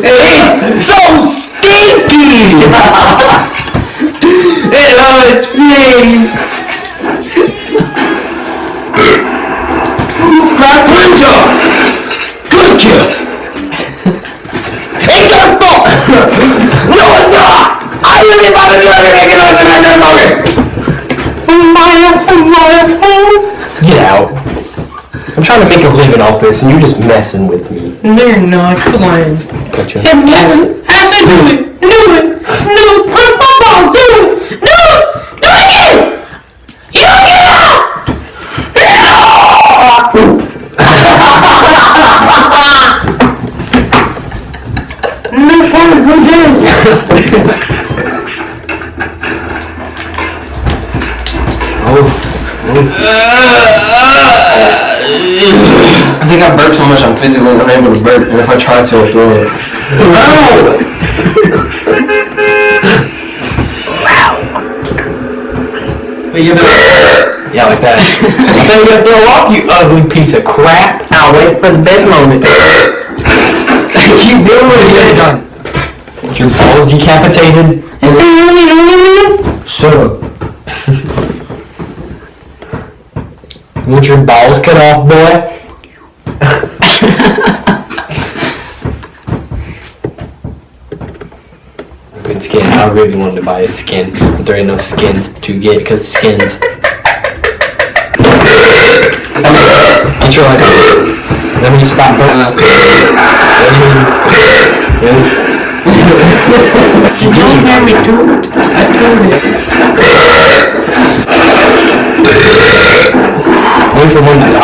It's so stinky! It hurts, please! Crack Winter! Good kill! It's your fault! No, it's not! I really thought it was making noise and I didn't know it! Get out. I'm trying to make a living off this and you're just messing with me. No, you're not. Come on. Gotcha. Ashley, do it. Do it. No, put my balls. Do it. No! Do it again! You get out! No fun for this. I think I burped so much I'm physically unable to burp, and if I try to, I'll throw it. But you Yeah, like that. I thought you were gonna throw up, you ugly piece of crap. I'll wait for the best moment. Keep doing what you're done. Your balls decapitated. Shut up. You want your balls cut off, boy? Good skin. I really wanted to buy a skin, but there ain't no skins to get because skins. Ain't you like? Let me stop. You don't have me do it. I told you. Wait for one.